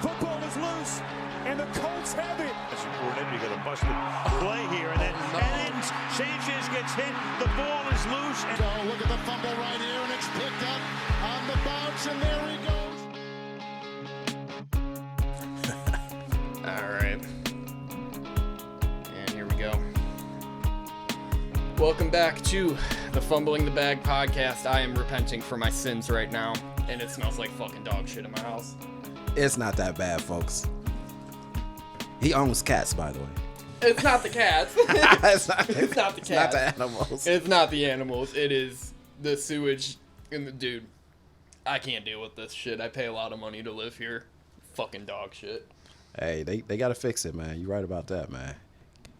Football is loose, and the Colts have it. That's important. You got a busted play here, and then Sanchez gets hit. The ball is loose. And so look at the fumble right here, and it's picked up on the bounce, and there he goes. All right. And here we go. Welcome back to the Fumbling the Bag podcast. I am repenting for my sins right now, and it smells like fucking dog shit in my house. It's not that bad, folks. He owns cats, by the way. It's not the cats. It's not the cats. It's not the animals. It's not the animals. It is the sewage. And the dude, I can't deal with this shit. I pay a lot of money to live here. Fucking dog shit. Hey, they got to fix it, man. You're right about that, man.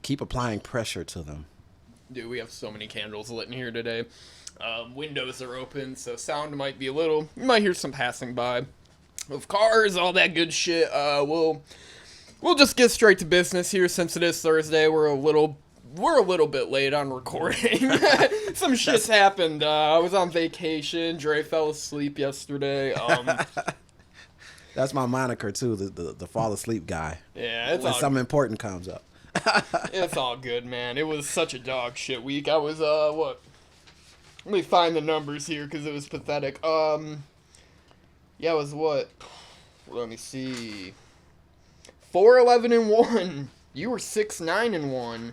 Keep applying pressure to them. Dude, we have so many candles lit in here today. Windows are open, so sound might be a little... You might hear some passing by of cars, all that good shit. We'll just get straight to business here since it is Thursday. We're a little bit late on recording. Some shit's happened. I was on vacation. Dre fell asleep yesterday. That's my moniker too, the fall asleep guy. Yeah, it's when something important comes up. It's all good, man. It was such a dog shit week. I was what? Let me find the numbers here because it was pathetic. Yeah, it was what? Let me see. 4-11-1. You were 6-9-1.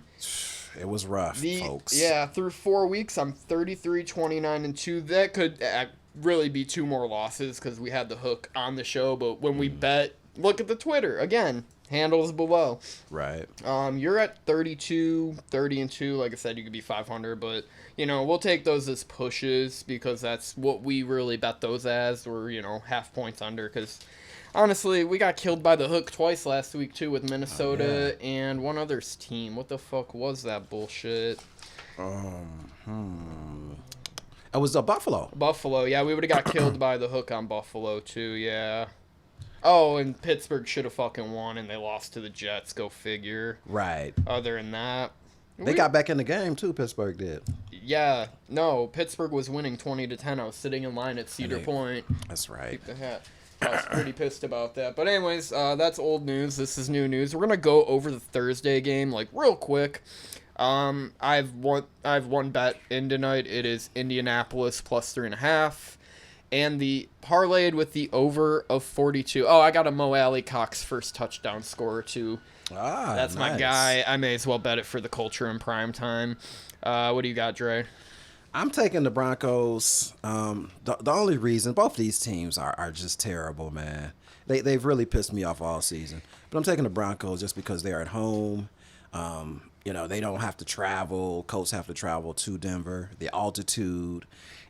It was rough, folks. Yeah, through 4 weeks, I'm 33-29-2. That could really be 2 more losses because we had the hook on the show. But when we bet, look at the Twitter again. Handles below. Right. You're at 30-2. Like I said, you could be 500, but we'll take those as pushes because that's what we really bet those as. We're half points under because honestly, we got killed by the hook twice last week too with Minnesota and one other's team. What the fuck was that bullshit? It was Buffalo. Buffalo, yeah, we would have got killed by the hook on Buffalo too, yeah. Oh, and Pittsburgh should have fucking won, and they lost to the Jets. Go figure. Right. Other than that, they got back in the game too. Pittsburgh did. Yeah. No, Pittsburgh was winning 20-10. I was sitting in line at Cedar Point. That's right. Keep the hat. I was pretty pissed about that. But anyways, that's old news. This is new news. We're gonna go over the Thursday game real quick. I've one bet in tonight. It is Indianapolis plus 3.5. And the parlayed with the over of 42. Oh, I got a Mo Alley Cox first touchdown scorer, too. That's nice. my guy. I may as well bet it for the culture in prime time. What do you got, Dre? I'm taking the Broncos. The only reason, both these teams are just terrible, man. They've really pissed me off all season. But I'm taking the Broncos just because they're at home. They don't have to travel. Colts have to travel to Denver. The altitude.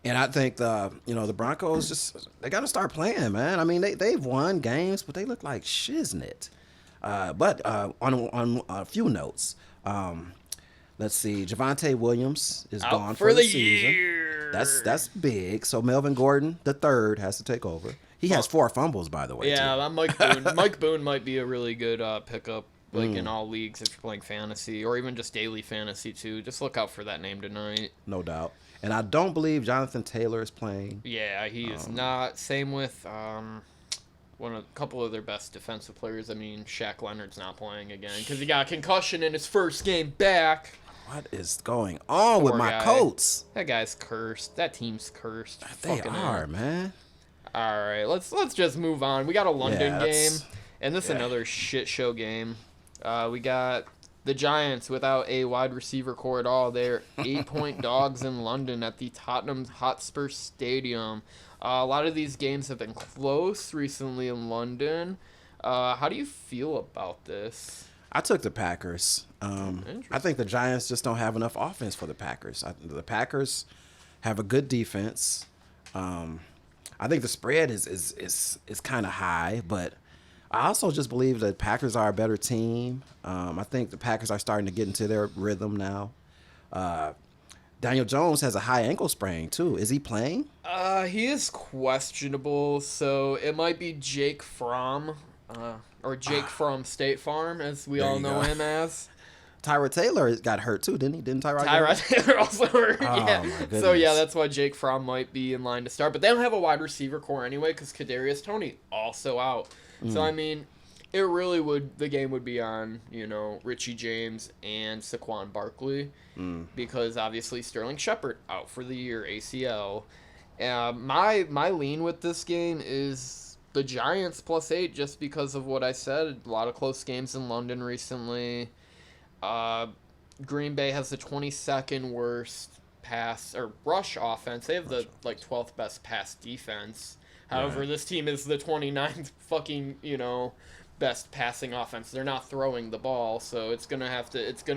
And I think the Broncos they got to start playing, man. I mean, they've won games, but they look like shiznit. But on a few notes, let's see. Javonte Williams is gone for the season. Year. That's big. So Melvin Gordon the third has to take over. He has 4 fumbles, by the way. Yeah, Mike Boone. Mike Boone might be a really good pickup. In all leagues if you're playing fantasy or even just daily fantasy too. Just look out for that name tonight. No doubt. And I don't believe Jonathan Taylor is playing. Yeah, he is not. Same with a couple of their best defensive players. I mean, Shaq Leonard's not playing again because he got a concussion in his first game back. What is going on with my Colts? That guy's cursed. That team's cursed. They are, man. All right, let's just move on. We got a London game, and this is another shit show game. We got the Giants without a wide receiver core at all. They're 8-point dogs in London at the Tottenham Hotspur Stadium. A lot of these games have been close recently in London. How do you feel about this? I took the Packers. I think the Giants just don't have enough offense for the Packers. The Packers have a good defense. I think the spread is kind of high, but I also just believe that Packers are a better team. I think the Packers are starting to get into their rhythm now. Daniel Jones has a high ankle sprain, too. Is he playing? He is questionable, so it might be Jake Fromm, or Jake from State Farm, as we all know him as. Tyrod Taylor got hurt, too, didn't he? Didn't Tyrod Taylor also hurt, yeah. My goodness. So, yeah, that's why Jake Fromm might be in line to start. But they don't have a wide receiver core anyway, because Kadarius Toney also out. So, I mean, it really would, the game would be on, Richie James and Saquon Barkley, because obviously Sterling Shepard out for the year, ACL. My lean with this game is the Giants +8, just because of what I said. A lot of close games in London recently. Green Bay has the 22nd worst pass or rush offense. They have the 12th best pass defense. However, this team is the 29th fucking, best passing offense. They're not throwing the ball, so it's gonna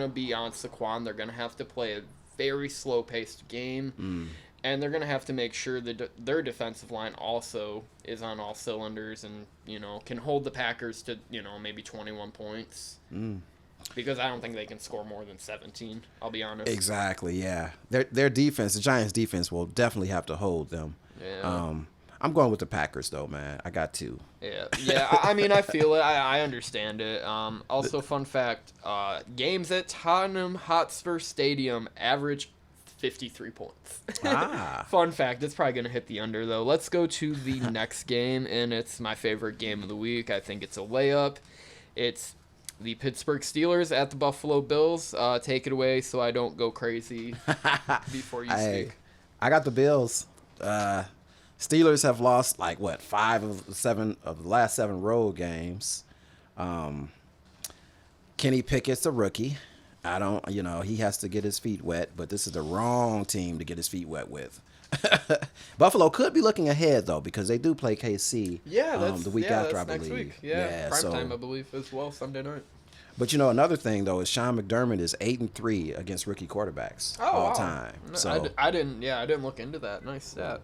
be on Saquon. They're gonna have to play a very slow paced game. And they're going to have to make sure that their defensive line also is on all cylinders and, can hold the Packers to, maybe 21 points. Because I don't think they can score more than 17, I'll be honest. Exactly, yeah. Their defense, the Giants' defense, will definitely have to hold them. Yeah. I'm going with the Packers, though, man. I got two. Yeah. I mean, I feel it. I understand it. Also, fun fact, games at Tottenham Hotspur Stadium average 53 points. Fun fact. It's probably going to hit the under, though. Let's go to the next game, and it's my favorite game of the week. I think it's a layup. It's the Pittsburgh Steelers at the Buffalo Bills. Take it away so I don't go crazy before you speak. I got the Bills. Steelers have lost, 5 of the last 7 road games. Kenny Pickett's a rookie. He has to get his feet wet, but this is the wrong team to get his feet wet with. Buffalo could be looking ahead, though, because they do play KC the week after, I believe. Next week. Prime time, I believe, as well, Sunday night. But, another thing, though, is Sean McDermott is 8-3 against rookie quarterbacks all time. So I didn't look into that. Nice stat.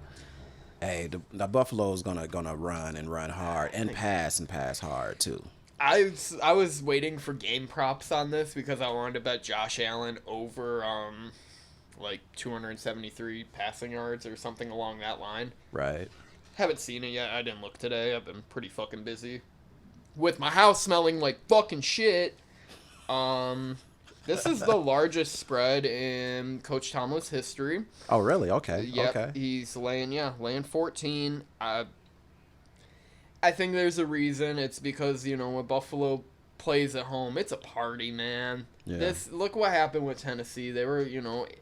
Hey, the Buffalo's gonna run and run hard and pass hard, too. I was waiting for game props on this because I wanted to bet Josh Allen over 273 passing yards or something along that line. Right. Haven't seen it yet. I didn't look today. I've been pretty fucking busy with my house smelling like fucking shit. This is the largest spread in Coach Tomlin's history. Oh, really? Okay. Yep, okay. He's laying 14. I think there's a reason. It's because, when Buffalo plays at home, it's a party, man. Yeah. Look what happened with Tennessee. They were,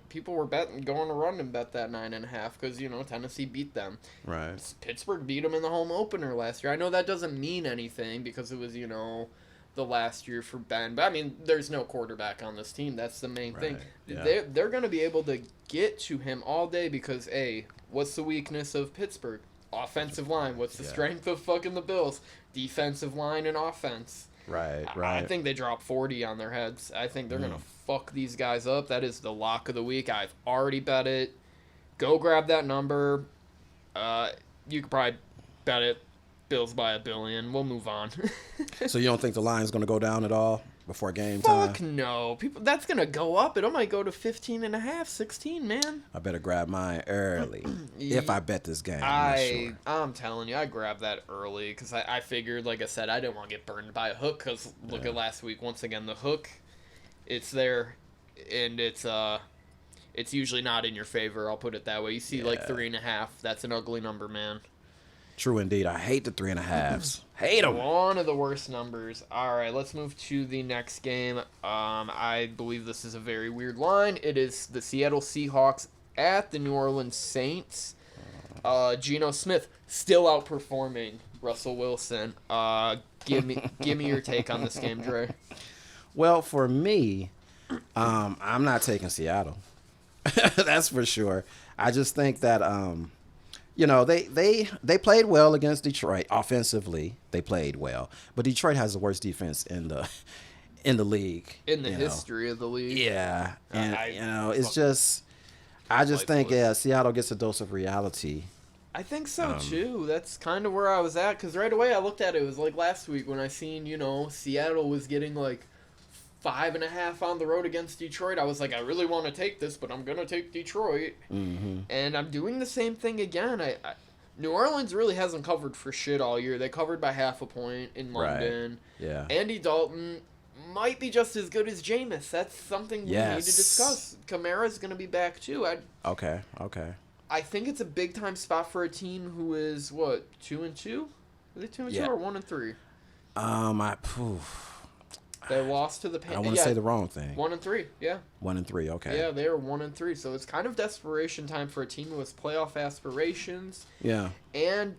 people were going to run and bet that 9.5 because, Tennessee beat them. Right. Pittsburgh beat them in the home opener last year. I know that doesn't mean anything because it was, the last year for Ben. But, I mean, there's no quarterback on this team. That's the main thing. Yeah. They're going to be able to get to him all day because, A, what's the weakness of Pittsburgh? Offensive line. What's the strength of fucking the Bills? Defensive line and offense. Right. I think they drop 40 on their heads. I think they're going to fuck these guys up. That is the lock of the week. I've already bet it. Go grab that number. You could probably bet it. Bills by $1 billion. We'll move on. So you don't think the line's going to go down at all before game time? Fuck no. That's going to go up. It might go to 15.5, 16, man. I better grab mine early if I bet this game. I'm telling you, I grabbed that early because I figured, like I said, I didn't want to get burned by a hook because look at last week. Once again, the hook, it's there, and it's usually not in your favor. I'll put it that way. You see 3.5. That's an ugly number, man. True indeed. I hate the 3.5s. Hate them. One of the worst numbers. All right, let's move to the next game. I believe this is a very weird line. It is the Seattle Seahawks at the New Orleans Saints. Geno Smith still outperforming Russell Wilson. Give me your take on this game, Dre. Well, for me, I'm not taking Seattle. That's for sure. I just think that they played well against Detroit offensively. They played well, but Detroit has the worst defense in the league, in the history of the league. Yeah, and it's just I just think Seattle gets a dose of reality. I think so too. That's kind of where I was at because right away I looked at it. It was like last week when I seen Seattle was getting 5.5 on the road against Detroit. I was like, I really want to take this, but I'm going to take Detroit. Mm-hmm. And I'm doing the same thing again. New Orleans really hasn't covered for shit all year. They covered by 0.5 point in London. Right. Yeah. Andy Dalton might be just as good as Jameis. That's something we need to discuss. Kamara's going to be back too. Okay. I think it's a big time spot for a team who is, 2-2? Are they 2-2 or 1-3? They lost to the I don't want to say the wrong thing. 1-3, yeah. 1-3, okay. Yeah, they are 1-3, so it's kind of desperation time for a team with playoff aspirations. Yeah. And,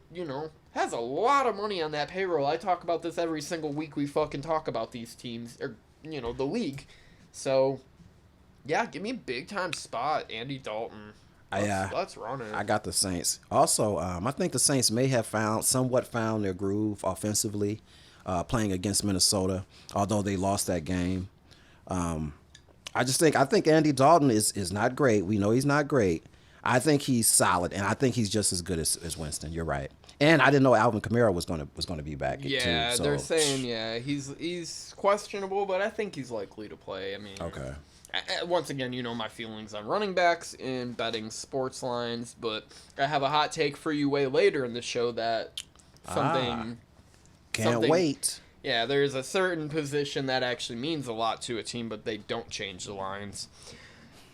has a lot of money on that payroll. I talk about this every single week we fucking talk about these teams, or, the league. So, yeah, give me a big-time spot, Andy Dalton. Let's run it. I got the Saints. Also, I think the Saints may have somewhat found their groove offensively, playing against Minnesota, although they lost that game. I think Andy Dalton is not great. We know he's not great. I think he's solid, and I think he's just as good as Winston. You're right. And I didn't know Alvin Kamara was gonna be back. Yeah, too, so. They're saying he's questionable, but I think he's likely to play. I mean, okay. Once again, my feelings on running backs in betting sports lines, but I have a hot take for you way later in the show that Can't wait. Yeah, there's a certain position that actually means a lot to a team, but they don't change the lines.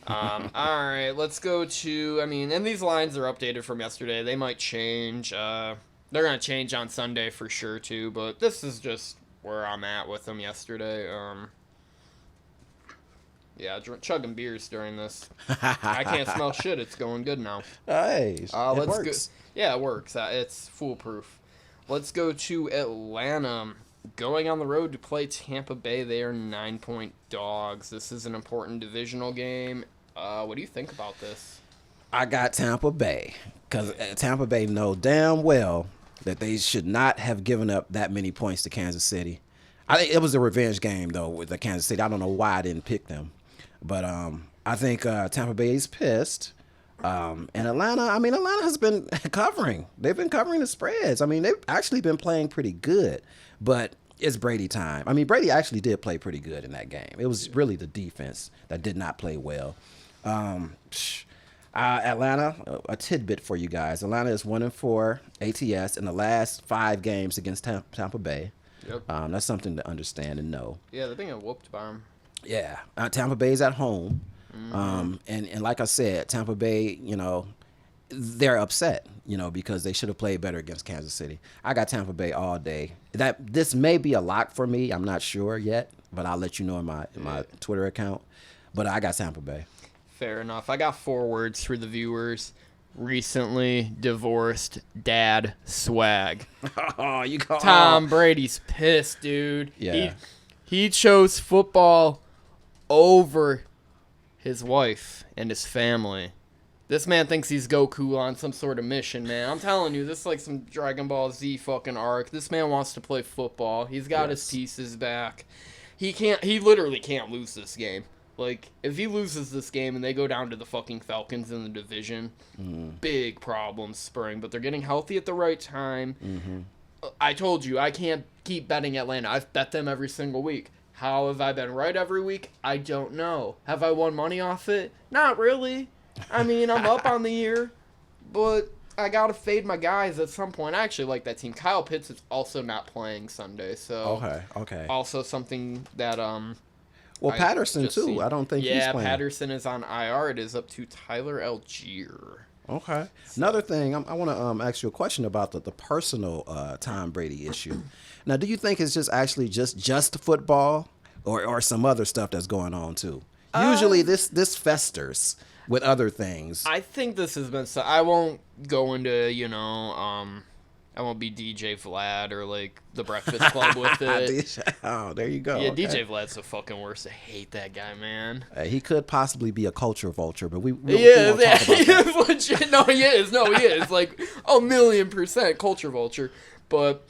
All right, let's go to, and these lines are updated from yesterday. They might change. They're going to change on Sunday for sure, too, but this is just where I'm at with them yesterday. Yeah, chugging beers during this. I can't smell shit. It's going good now. Hey, it works. Go. Yeah, it works. It's foolproof. Let's go to Atlanta. Going on the road to play Tampa Bay. They are 9-point dogs. This is an important divisional game. What do you think about this? I got Tampa Bay because Tampa Bay know damn well that they should not have given up that many points to Kansas City. I think it was a revenge game, though, with the Kansas City. I don't know why I didn't pick them. But I think Tampa Bay is pissed. And Atlanta has been covering. They've been covering the spreads. They've actually been playing pretty good. But it's Brady time. Brady actually did play pretty good in that game. It was really the defense that did not play well. Atlanta, a tidbit for you guys. Atlanta is 1-4 ATS in the last 5 games against Tampa Bay. Yep. That's something to understand and know. Yeah, they're being whooped by them. Yeah, Tampa Bay's at home, and like I said, Tampa Bay, they're upset, because they should have played better against Kansas City. I got Tampa Bay all day. This may be a lock for me. I'm not sure yet, but I'll let you know in my Twitter account. But I got Tampa Bay. Fair enough. I got 4 words for the viewers. Recently divorced dad swag. Oh, you call Tom Brady's pissed, dude. Yeah. He chose football over his wife and his family. This man thinks he's Goku on some sort of mission, man. I'm telling you, this is like some Dragon Ball Z fucking arc. This man wants to play football. He's got his pieces back. He literally can't lose this game. Like, if he loses this game and they go down to the fucking Falcons in the division, big problems spurring. But they're getting healthy at the right time. Mm-hmm. I told you, I can't keep betting Atlanta. I've bet them every single week. How have I been right every week? I don't know. Have I won money off it? Not really. I'm up on the year, but I got to fade my guys at some point. I actually like that team. Kyle Pitts is also not playing Sunday, so okay. Also something that well, Patterson too. Seen. I don't think he's playing. Yeah, Patterson is on IR. It is up to Tyler Algier. Okay. Another thing, I want to ask you a question about the personal Tom Brady issue. Now, do you think it's just football, or some other stuff that's going on too? Usually, this festers with other things. I think this has been. I won't go into I won't be DJ Vlad or like the Breakfast Club with it. Oh, there you go. Yeah, okay. DJ Vlad's the fucking worst. I hate that guy, man. He could possibly be a culture vulture, but we won't he talk about is legit. No, he is. Like 1,000,000% culture vulture. But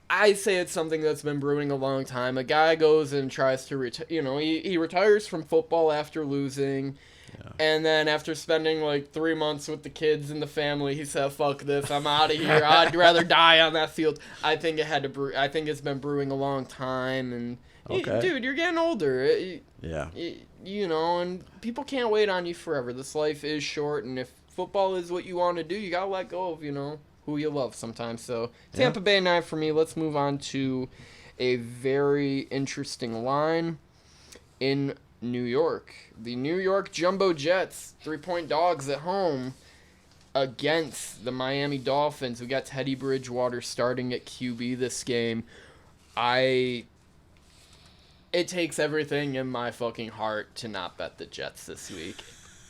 I say it's something that's been brewing a long time. A guy goes and tries to retire. He retires from football after losing. Yeah. And then after spending like 3 months with the kids and the family, he said, "Fuck this, I'm out of here. I'd rather die on that field." I think it had to brew. I think it's been brewing a long time, and dude, you're getting older. And people can't wait on you forever. This life is short, and if football is what you want to do, you gotta let go of who you love sometimes. So Tampa Bay 9 for me. Let's move on to a very interesting line in New York. The New York Jumbo Jets, 3-point dogs at home against the Miami Dolphins. We got Teddy Bridgewater starting at QB this game. It takes everything in my fucking heart to not bet the Jets this week.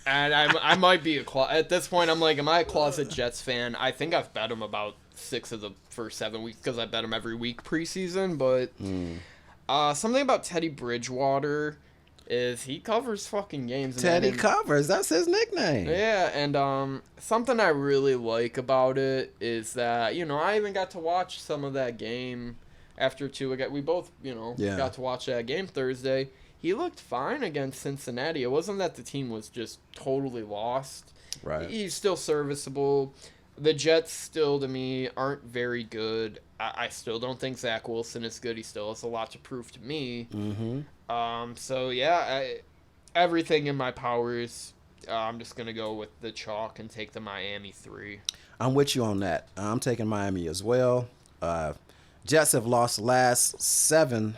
And I might be at this point, I'm like, am I a closet Jets fan? I think I've bet them about 6 of the first 7 weeks because I bet them every week preseason. But something about Teddy Bridgewater is he covers fucking games. Teddy covers. That's his nickname. Yeah, and something I really like about it is that, I even got to watch some of that game after we both, got to watch that game Thursday. He looked fine against Cincinnati. It wasn't that the team was just totally lost. Right. He's still serviceable. The Jets still, to me, aren't very good. I still don't think Zach Wilson is good. He still has a lot to prove to me. Mm-hmm. So, yeah, everything in my powers, I'm just going to go with the chalk and take the Miami 3. I'm with you on that. I'm taking Miami as well. Jets have lost the last 7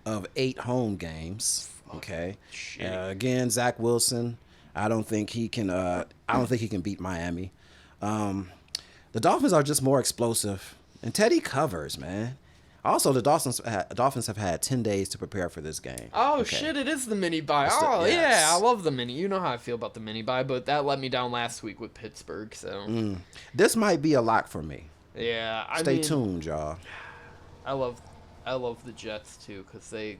of 8 home games. Okay. Again, Zach Wilson. I don't think he can. I don't think he can beat Miami. The Dolphins are just more explosive, and Teddy covers, man. Also, the Dolphins have had 10 days to prepare for this game. Oh, okay. Shit, it is the mini-bye. Yes. Yeah, I love the mini. You know how I feel about the mini-bye, but that let me down last week with Pittsburgh, so. This might be a lock for me. Yeah, Stay tuned, y'all. I love the Jets, too, because they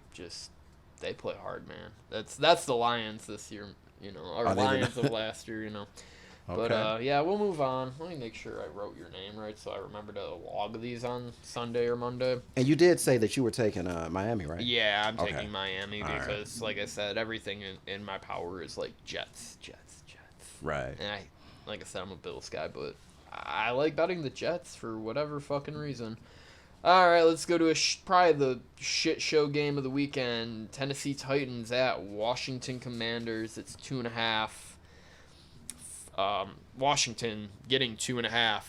play hard, man. That's the Lions this year, or Lions of last year, Okay. But, yeah, we'll move on. Let me make sure I wrote your name right so I remember to log these on Sunday or Monday. And you did say that you were taking Miami, right? Yeah, I'm taking Miami because, like I said, everything in my power is, like, Jets. Right. And like I said, I'm a Bills guy, but I like betting the Jets for whatever fucking reason. All right, let's go to probably the shit show game of the weekend. Tennessee Titans at Washington Commanders. It's 2.5. Washington getting 2.5.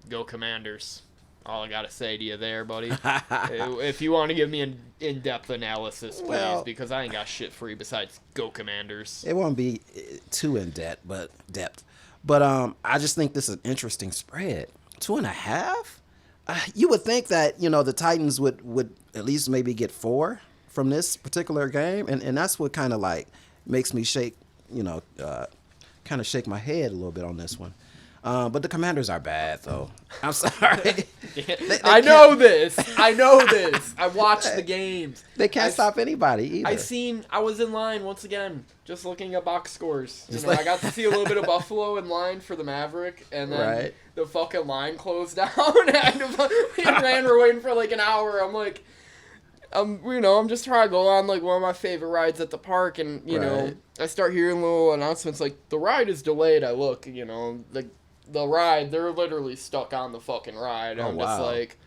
Go Commanders. All I got to say to you there, buddy. If you want to give me an in-depth analysis, please, because I ain't got shit for you besides go Commanders. It won't be too in-depth, but I just think this is an interesting spread. 2.5? You would think that, the Titans would at least maybe get 4 from this particular game, and that's what kind of like makes me shake, kind of shake my head a little bit on this one. But the Commanders are bad, though. I'm sorry. I know this. I watched the games. They can't stop anybody either. I was in line once again, just looking at box scores. I got to see a little bit of Buffalo in line for the Maverick, and then the fucking line closed down. And we're waiting for like an hour. I'm like, I'm just trying to go on like one of my favorite rides at the park, and I start hearing little announcements like the ride is delayed. I look, the ride, they're literally stuck on the fucking ride. And I'm just like,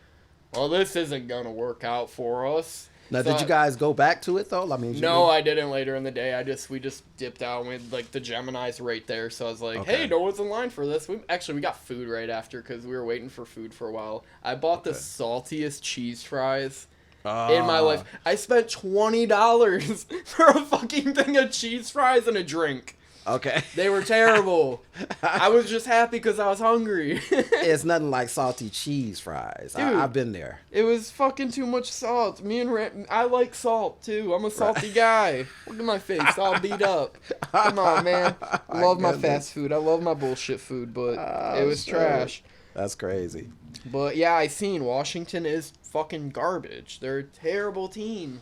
well, this isn't gonna work out for us. Now, did you guys go back to it though? No, I didn't. Later in the day, we just dipped out with like the Gemini's right there. So I was like, hey, no one's in line for this. We got food right after because we were waiting for food for a while. I bought the saltiest cheese fries in my life. I spent $20 for a fucking thing of cheese fries and a drink. Okay. They were terrible. I was just happy because I was hungry. It's nothing like salty cheese fries. Dude, I've been there. It was fucking too much salt. I like salt too. I'm a salty guy. Look at my face, all beat up. Come on, man. I love my fast food. I love my bullshit food, but it was trash. That's crazy. But yeah, I seen Washington is fucking garbage. They're a terrible team.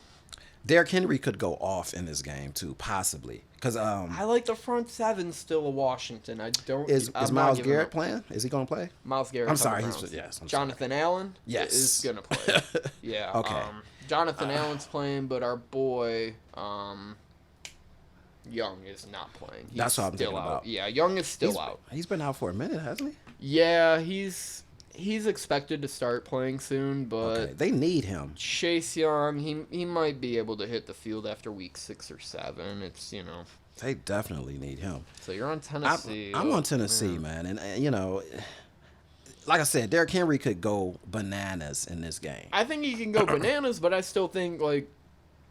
Derrick Henry could go off in this game too, possibly. Cause I like the front seven still of Washington. I don't. Is Myles Garrett playing? Is he gonna play? Myles Garrett. I'm sorry. Jonathan Allen. Yes. Is gonna play. Yeah. Okay. Jonathan Allen's playing, but our boy Young is not playing. That's what I'm thinking about. Yeah, Young is still out. He's been out for a minute, hasn't he? Yeah, he's expected to start playing soon, but they need him. Chase Young, he might be able to hit the field after week 6 or 7. It's they definitely need him. So you're on Tennessee. I'm on Tennessee, man, and like I said, Derrick Henry could go bananas in this game. I think he can go bananas, but I still think like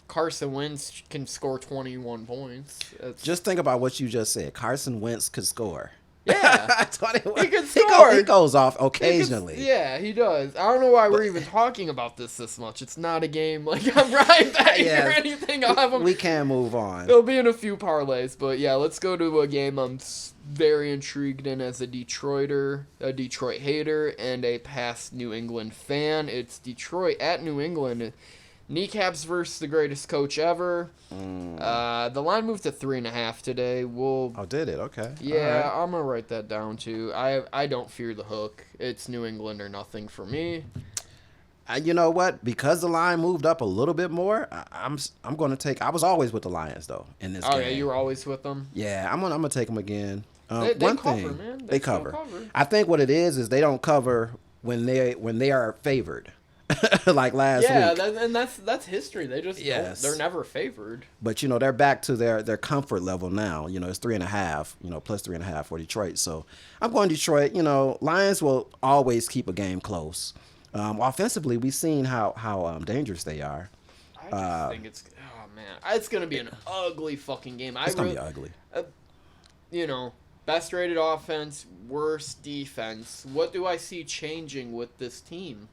Carson Wentz can score 21 points. Just think about what you just said. Carson Wentz could score. Yeah. 21. He can score. He goes off occasionally. Yeah, he does. I don't know why we're even talking about this much. It's not a game like I'm right back or anything. I'll have him. We can move on. There'll be in a few parlays, but yeah, let's go to a game I'm very intrigued in as a Detroiter, a Detroit hater, and a past New England fan. It's Detroit at New England. Kneecaps versus the greatest coach ever. The line moved to 3.5 today. Oh, did it? Okay. Yeah, All right. I'm gonna write that down too. I don't fear the hook. It's New England or nothing for me. You know what? Because the line moved up a little bit more, I'm going to take. I was always with the Lions though in this game. Oh yeah, you were always with them. Yeah, I'm gonna take them again. They one cover, thing, man. They still cover. I think what it is they don't cover when they are favored, like last week. Yeah, that's history. They just they're never favored. But they're back to their comfort level now. It's 3.5. Plus 3.5 for Detroit. So I'm going Detroit. Lions will always keep a game close. Offensively, we've seen how dangerous they are. I just think it's gonna be an ugly fucking game. It's gonna be ugly. Best rated offense, worst defense. What do I see changing with this team?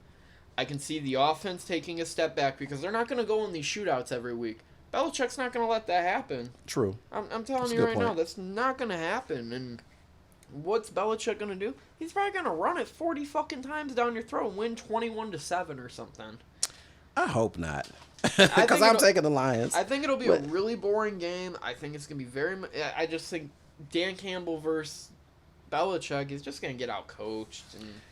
I can see the offense taking a step back because they're not going to go in these shootouts every week. Belichick's not going to let that happen. True. I'm telling you right now, that's not going to happen. And what's Belichick going to do? He's probably going to run it 40 fucking times down your throat and win 21-7 or something. I hope not. Because I'm taking the Lions. I think it'll be a really boring game. I think it's going to be I just think Dan Campbell versus Belichick is just going to get out-coached.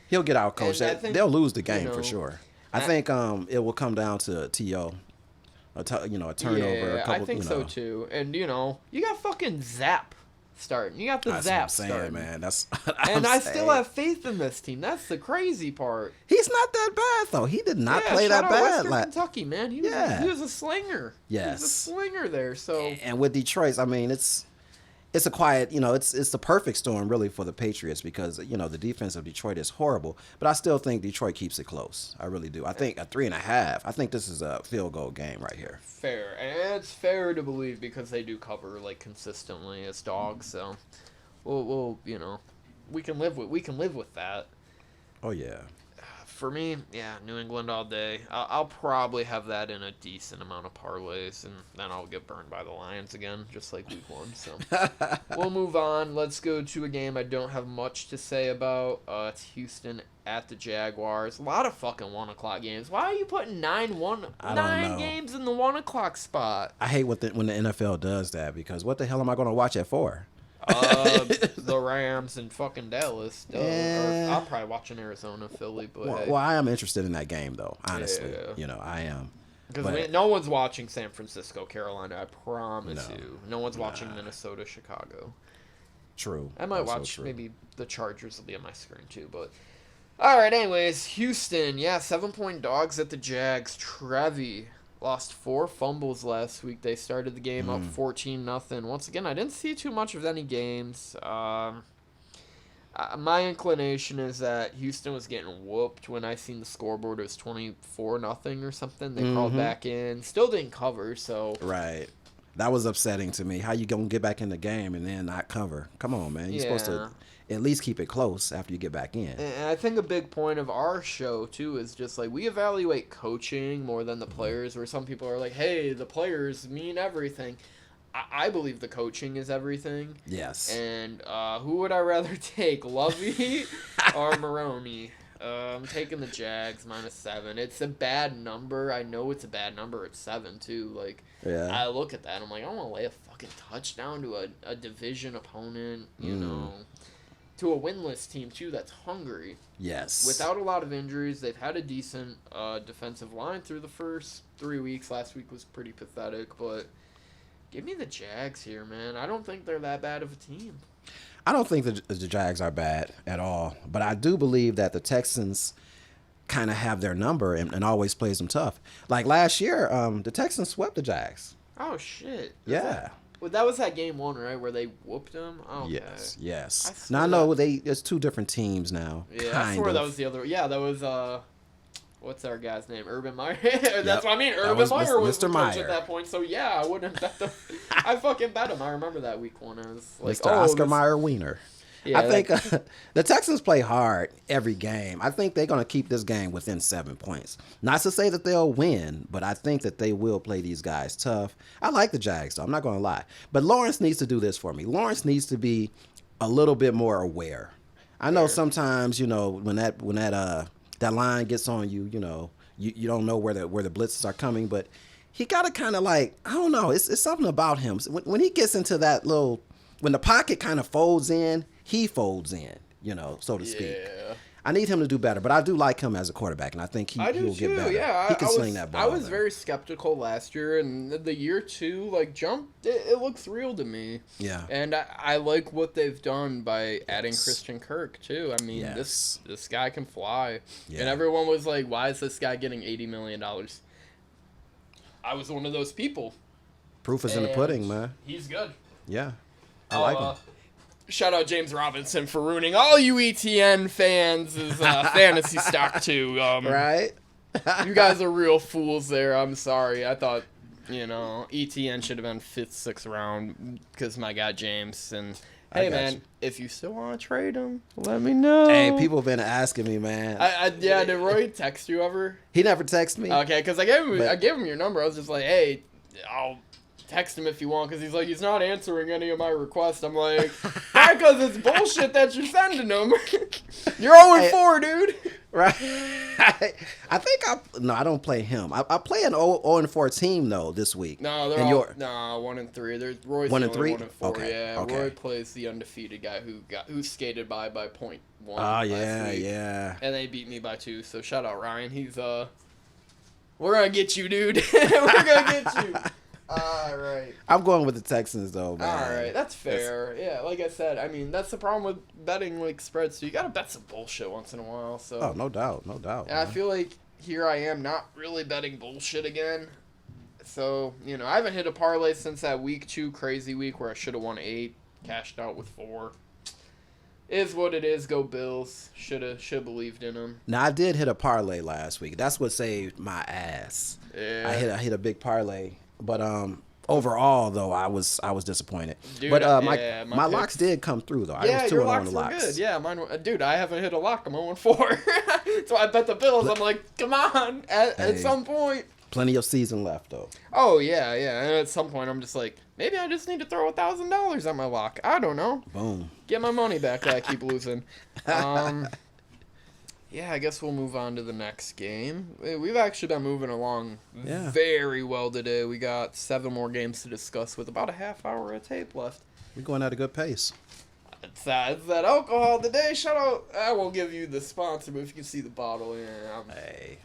He'll get out-coached. They'll lose the game for sure. I think it will come down to T.O. A turnover. Yeah, a couple, I think so too. And, you got fucking Zap starting. You got the Zap starting. Man. That's I still have faith in this team. That's the crazy part. He's not that bad, though. He did not play that bad. Western Kentucky, man. He was a slinger. Yes. He was a slinger there. So. And with Detroit, I mean, it's a quiet, it's the perfect storm really for the Patriots because, the defense of Detroit is horrible. But I still think Detroit keeps it close. I really do. I think a 3.5. I think this is a field goal game right here. Fair. And it's fair to believe because they do cover consistently as dogs. So we'll we can live with that. Oh yeah. For me, New England all day. I'll probably have that in a decent amount of parlays, and then I'll get burned by the Lions again, just like week 1. So we'll move on. Let's go to a game I don't have much to say about. It's Houston at the Jaguars. A lot of fucking 1 o'clock games. Why are you putting 9 games in the 1 o'clock spot? I hate when the NFL does that because what the hell am I going to watch at 4? The Rams and fucking Dallas. Yeah. Or I'm probably watching Arizona, Philly, but well, I am interested in that game though. Honestly, Yeah. I am. Because no one's watching San Francisco, Carolina. I promise you. No one's watching Minnesota, Chicago. True. I might watch maybe the Chargers will be on my screen too, but. All right. Anyways, Houston. 7-point dogs at the Jags. Trevi lost 4 fumbles last week. They started the game up 14-0. Once again, I didn't see too much of any games. My inclination is that Houston was getting whooped when I seen the scoreboard. It was 24-0 or something. They crawled back in. Still didn't cover, so. Right. That was upsetting to me. How you going to get back in the game and then not cover? Come on, man. You're supposed to at least keep it close after you get back in. And I think a big point of our show, too, is just we evaluate coaching more than the players, where some people are like, hey, the players mean everything. I believe the coaching is everything. Yes. And who would I rather take, Lovey or Maroney? I'm taking the Jags -7. It's a bad number. I know it's a bad number. It's 7 too. I look at that. I'm like, I want to lay a fucking touchdown to a division opponent. To a winless team too. That's hungry. Yes. Without a lot of injuries, they've had a decent defensive line through the first 3 weeks. Last week was pretty pathetic, but. Give me the Jags here, man. I don't think they're that bad of a team. I don't think the Jags are bad at all, but I do believe that the Texans kind of have their number and always plays them tough. Like last year, the Texans swept the Jags. Oh, shit. That was that game 1, right, where they whooped them? Oh, okay. Yes. Now I know it's 2 different teams now. Yeah, I swear that was the other. Yeah, that was what's our guy's name? Urban Meyer. That's what I mean. Urban Meyer was the coach at that point. So yeah, I wouldn't bet the. I fucking bet him. I remember that week 1. I was like, Mr. Oscar Mayer Wiener. Yeah, I think the Texans play hard every game. I think they're going to keep this game within 7 points. Not to say that they'll win, but I think that they will play these guys tough. I like the Jags, though. I'm not going to lie. But Lawrence needs to do this for me. Lawrence needs to be a little bit more aware. I know sometimes, when that line gets on you, you don't know where the blitzes are coming, but he got to kind of I don't know. It's something about him. When he gets into that when the pocket kind of folds in, he folds in, so to speak. Yeah. I need him to do better, but I do like him as a quarterback, and I think he'll get better. Yeah, he can sling that ball. I was very skeptical last year, and the year 2 jump. It looks real to me. Yeah. And I like what they've done by adding Christian Kirk too. I mean, this guy can fly, and everyone was like, "Why is this guy getting $80 million?" I was one of those people. Proof is in the pudding, man. He's good. Yeah, I like him. Shout out James Robinson for ruining all you ETN fans' fantasy stock too. Right? You guys are real fools there. I'm sorry. I thought, ETN should have been 5th, 6th round because my guy James. And hey, man, if you still want to trade him, let me know. Hey, people have been asking me, man. Did Roy text you ever? He never texted me. Okay, because I gave him your number. I was just like, hey, I'll text him if you want, because he's like, he's not answering any of my requests. I'm like, why? Because it's bullshit that you're sending him. You're 0-4, dude. Right. I think I don't play him. I play an 0-4 team though this week. No, they're all 1-3. There's Roy's 1-3. 1-4. Okay. Yeah, okay. Roy plays the undefeated guy who skated by 0.1. Oh yeah. And they beat me by 2. So shout out Ryan. He's we're gonna get you, dude. We're gonna get you. All right. I'm going with the Texans though, man. All right, that's fair. Yeah, like I said, I mean that's the problem with betting spreads. So you gotta bet some bullshit once in a while. So. Oh, no doubt. And I feel like here I am not really betting bullshit again. So I haven't hit a parlay since that week 2 crazy week where I should have won 8, cashed out with 4. Is what it is. Go Bills. Should believed in them. Now I did hit a parlay last week. That's what saved my ass. Yeah. I hit a big parlay. But overall, though, I was disappointed. Dude, but my locks did come through, though. Yeah, I was 2-0 your on locks the were locks. good. Yeah, mine. Dude, I haven't hit a lock. I'm 0-4. So I bet the Bills. I'm like, come on, at some point. Plenty of season left, though. Oh yeah. And at some point, I'm just like, maybe I just need to throw $1,000 at my lock. I don't know. Boom. Get my money back that I keep losing. Yeah, I guess we'll move on to the next game. We've actually been moving along very well today. We got 7 more games to discuss with about a half hour of tape left. We're going at a good pace. It's that alcohol today. Shout out. I won't give you the sponsor, but if you can see the bottle, Hey,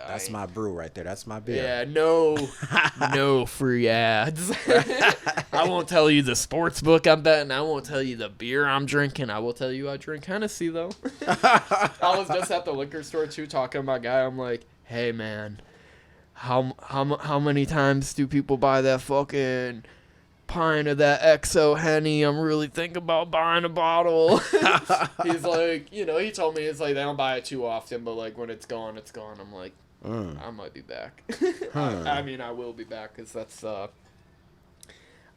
that's my brew right there. That's my beer. Yeah, no free ads. I won't tell you the sports book I'm betting. I won't tell you the beer I'm drinking. I will tell you I drink Hennessy, though. I was just at the liquor store, too, talking to my guy. I'm like, hey, man, how many times do people buy that fucking pint of that XO Henny? I'm really thinking about buying a bottle. He's like, he told me it's like they don't buy it too often, but like when it's gone, it's gone. I'm like, I might be back. I mean, I will be back because that's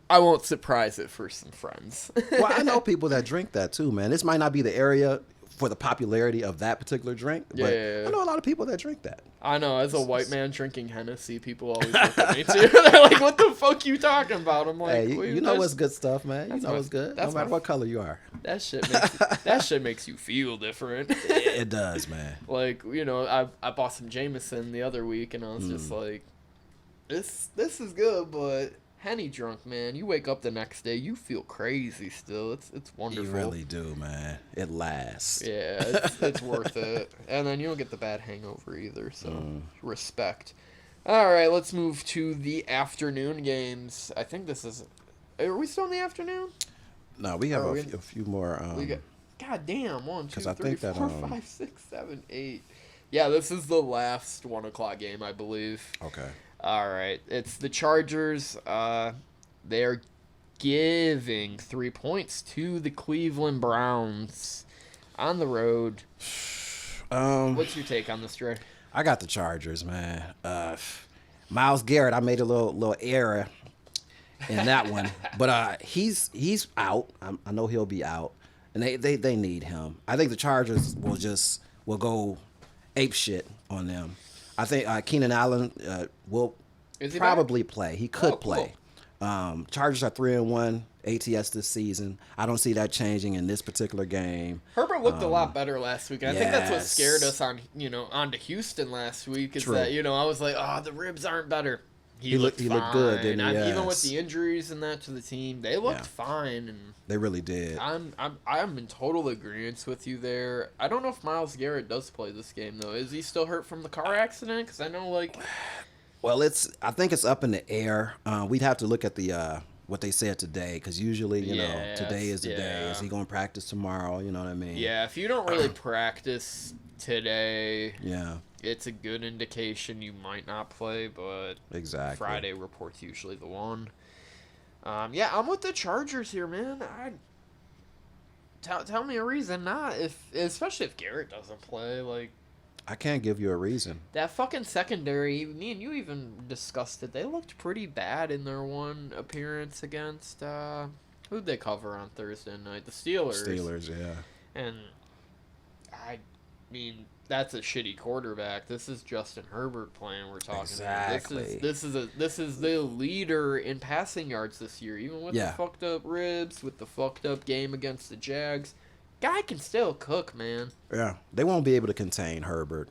I won't surprise it for some friends. Well, I know people that drink that too, man. This might not be the area for the popularity of that particular drink, but I know a lot of people that drink that. I know, as a white man drinking Hennessy, people always look at me too. They're like, what the fuck you talking about? I'm like, hey, you know what's good stuff, man. You know what's good, no matter what color you are. That shit makes you feel different. It does, man. Like, I bought some Jameson the other week, and I was just like, this is good, but Henny drunk, man, you wake up the next day, you feel crazy still. It's wonderful. You really do, man. It lasts. Yeah, it's worth it. And then you don't get the bad hangover either, so respect. All right, let's move to the afternoon games. I think this is... Are we still in the afternoon? No, we have a few more... we got, God damn, 1, 2, I 3, think 4, 5, 6, 7, 8. Yeah, this is the last 1 o'clock game, I believe. Okay. All right, it's the Chargers. They're giving 3 points to the Cleveland Browns on the road. What's your take on this, Dre? I got the Chargers, man. Myles Garrett, I made a little error in that one, but he's out. I know he'll be out. and they need him. I think the Chargers will go ape shit on them. I think Keenan Allen will probably play. He could play. Chargers are 3-1 ATS this season. I don't see that changing in this particular game. Herbert looked a lot better last week. I think that's what scared us onto Houston last week. Is that I was like, oh, the ribs aren't better. He looked good, didn't he? Even with the injuries and that to the team, they looked fine, and they really did. I'm in total agreement with you there. I don't know if Myles Garrett does play this game though. Is he still hurt from the car accident? Because I know Well, I think it's up in the air. We'd have to look at the what they said today, because usually today is the day. Is he going to practice tomorrow? You know what I mean? Yeah. If you don't really practice today, yeah, it's a good indication you might not play, but exactly. Friday report's usually the one. Yeah, I'm with the Chargers here, man. Tell me a reason not, especially if Garrett doesn't play. I can't give you a reason. That fucking secondary, me and you even discussed it. They looked pretty bad in their one appearance against who'd they cover on Thursday night? The Steelers. Steelers, yeah. And I mean, that's a shitty quarterback. This is Justin Herbert playing. We're talking. Exactly. This is the leader in passing yards this year, even with the fucked up ribs, with the fucked up game against the Jags. Guy can still cook, man. Yeah, they won't be able to contain Herbert.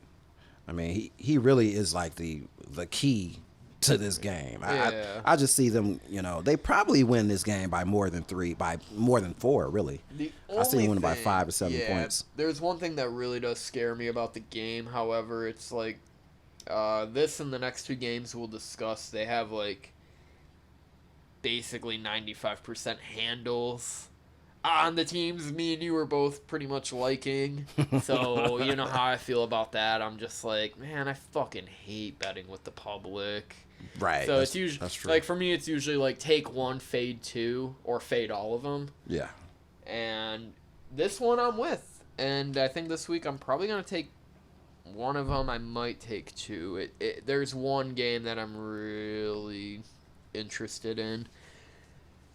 I mean, he really is like the key to this game. Yeah. I just see them, they probably win this game by more than 4, really. I see them winning by 5 or 7 points. There's one thing that really does scare me about the game, however, it's this and the next 2 games we'll discuss, they have basically 95% handles on the teams me and you were both pretty much liking. So, you know how I feel about that. I'm just man, I fucking hate betting with the public. Right. So it's usually, that's true. for me, it's usually take 1, fade 2, or fade all of them. Yeah. And this one I'm with. And I think this week I'm probably going to take one of them. I might take 2. There's one game that I'm really interested in.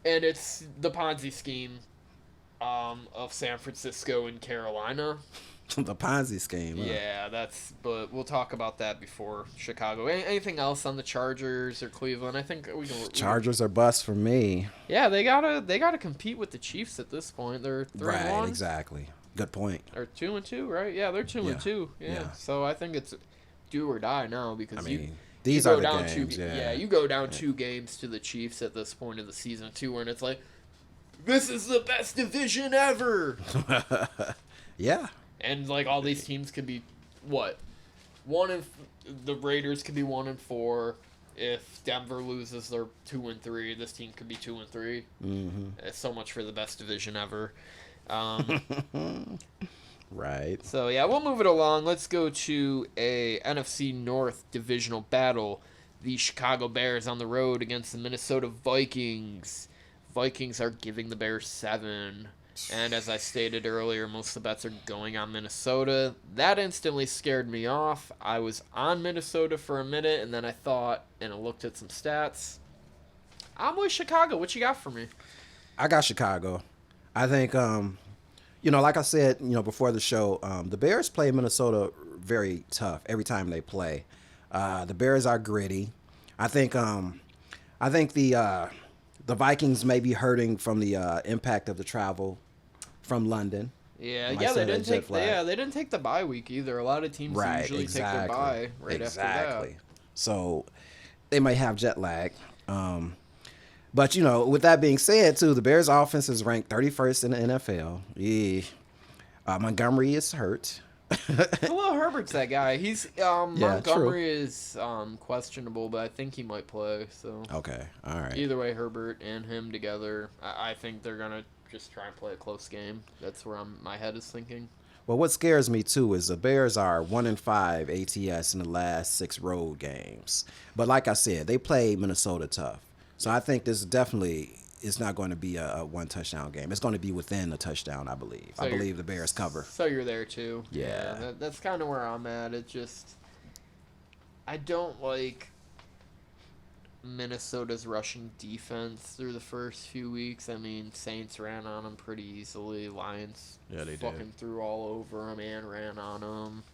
And it's the Ponzi scheme of San Francisco and Carolina. The Ponzi scheme. Yeah, but we'll talk about that before Chicago. Anything else on the Chargers or Cleveland? I think we can. Chargers are bust for me. Yeah, they gotta compete with the Chiefs at this point. They're 3-1. Right, exactly. Good point. Or 2-2, right? Yeah, they're 2-2. Yeah. So I think it's do or die now, because these are the games. You go down 2 games to the Chiefs at this point of the season too, when it's this is the best division ever. Yeah. And all these teams could be the Raiders could be 1-4. If Denver loses, they're 2-3. This team could be 2-3. Mm-hmm. It's so much for the best division ever. Right. So yeah, we'll move it along. Let's go to a NFC North divisional battle. The Chicago Bears on the road against the Minnesota Vikings. Vikings are giving the Bears 7. And as I stated earlier, most of the bets are going on Minnesota. That instantly scared me off. I was on Minnesota for a minute, and then I thought, and I looked at some stats. I'm with Chicago. What you got for me? I got Chicago. I think, like I said, before the show, the Bears play Minnesota very tough every time they play. The Bears are gritty. I think the Vikings may be hurting from the impact of the travel from London. Yeah, they didn't take the bye week either. A lot of teams usually take their bye right after that. So they might have jet lag. But with that being said, too, the Bears' offense is ranked 31st in the NFL. Yeah, Montgomery is hurt. Khalil Herbert's that guy. He's Montgomery is questionable, but I think he might play. So okay, all right. Either way, Herbert and him together, I think they're gonna just try and play a close game. That's where my head is thinking. Well, what scares me too is the Bears are 1-5 ATS in the last 6 road games. But like I said, they play Minnesota tough, so I think this definitely is not going to be a 1 touchdown game. It's going to be within a touchdown, I believe. So I believe the Bears cover. So you're there too. Yeah. That's kind of where I'm at. It just, I don't like Minnesota's rushing defense through the first few weeks. I mean, Saints ran on them pretty easily. Lions fucking threw all over them and ran on them.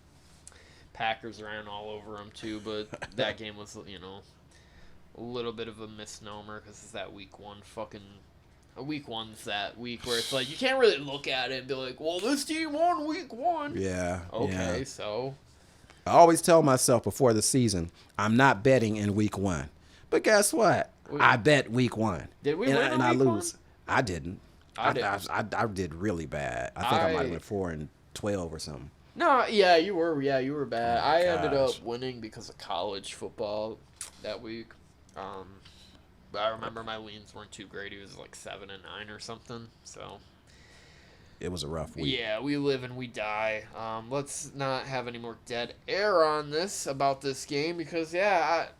Packers ran all over them too, but that game was, a little bit of a misnomer because it's that week one Week one's that week where it's like you can't really look at it and be like, well, this team won week one. Yeah. Okay, yeah. so. I always tell myself before the season, I'm not betting in week one. But guess what? I bet week one. Did we win and I lose. One? I didn't. I did really bad. I think I might have went 4-12 or something. No, yeah, you were. Yeah, you were bad. Oh, I ended up winning because of college football that week. But I remember my leans weren't too great. It was like 7-9 or something. So it was a rough week. Yeah, we live and we die. Let's not have any more dead air on this about this game because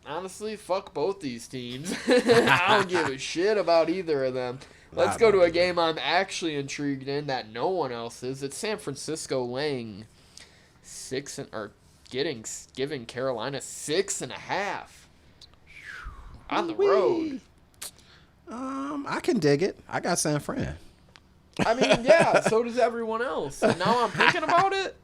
honestly, fuck both these teams. I don't give a shit about either of them. Let's go to a game I'm actually intrigued in that no one else is. It's San Francisco laying giving Carolina 6.5. On the road. I can dig it. I got San Fran. I mean, yeah, so does everyone else. And now I'm thinking about it.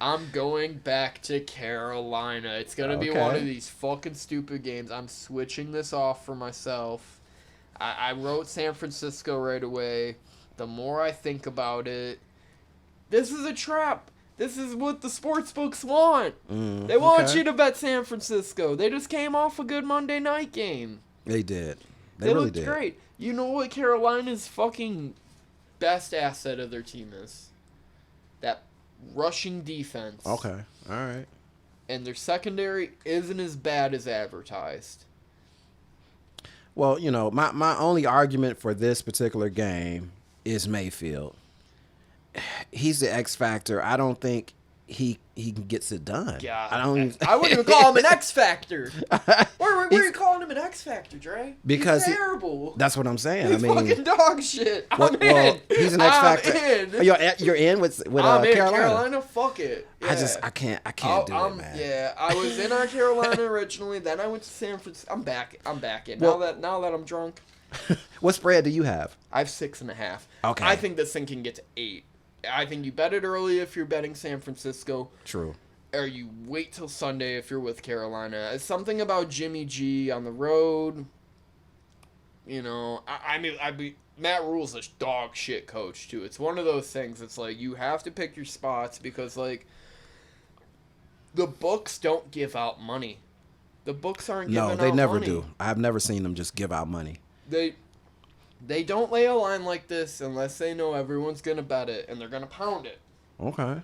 I'm going back to Carolina. It's going to be one of these fucking stupid games. I'm switching this off for myself. I wrote San Francisco right away. The more I think about it, this is a trap. This is what the sports books want. They want you to bet San Francisco. They just came off a good Monday night game. They did. They really looked did. Great. You know what Carolina's fucking best asset of their team is? That rushing defense. Okay. All right. And their secondary isn't as bad as advertised. Well, my only argument for this particular game is Mayfield. He's the X factor. I don't think he gets it done. Yeah, I wouldn't even call him an X factor. Why are you calling him an X factor, Dre? Because he's terrible. That's what I'm saying. He's fucking dog shit. I'm in. Well, he's an X factor. In. You're in with I'm in Carolina. Carolina. Fuck it. Yeah. I can't do it, man. Yeah, I was in on Carolina originally. Then I went to San Francisco. I'm back in. Well, now that I'm drunk. What spread do you have? I have 6.5. Okay. I think this thing can get to 8. I think you bet it early if you're betting San Francisco. True. Or you wait till Sunday if you're with Carolina. It's something about Jimmy G on the road. I mean, Matt Rule's a dog shit coach too. It's one of those things. It's like you have to pick your spots because the books don't give out money. The books aren't giving out money. No, they never do. I've never seen them just give out money. They don't lay a line like this unless they know everyone's going to bet it, and they're going to pound it. Okay.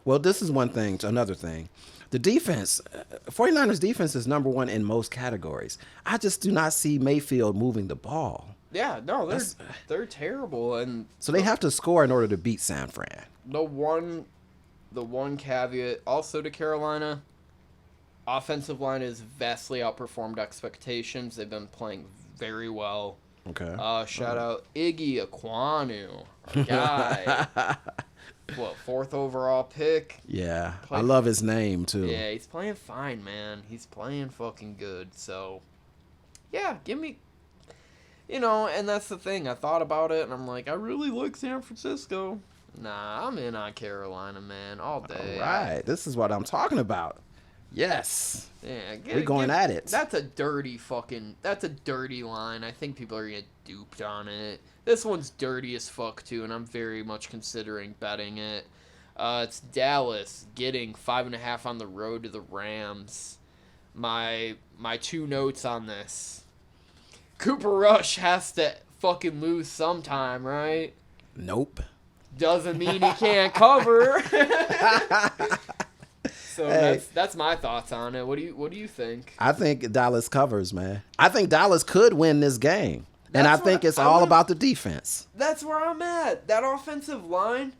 Well, this is one thing. Another thing. The defense, 49ers defense is number one in most categories. I just do not see Mayfield moving the ball. Yeah, no, they're terrible. And so they have to score in order to beat San Fran. The one caveat also to Carolina, offensive line has vastly outperformed expectations. They've been playing very well. Okay. Shout out Iggy Aquanu, our guy. What, 4th overall pick? Yeah, I love his name too. Yeah, he's playing fine, man. He's playing fucking good. So, yeah, give me, and that's the thing. I thought about it, and I'm like, I really like San Francisco. Nah, I'm in on Carolina, man, all day. All right, this is what I'm talking about. Yes. Yeah, we're going at it. That's a dirty line. I think people are gonna get duped on it. This one's dirty as fuck too, and I'm very much considering betting it. It's Dallas getting 5.5 on the road to the Rams. My 2 notes on this. Cooper Rush has to fucking lose sometime, right? Nope. Doesn't mean he can't cover. So that's my thoughts on it. What do you think? I think Dallas covers, man. I think Dallas could win this game. And I think it's all about the defense. That's where I'm at. That offensive line,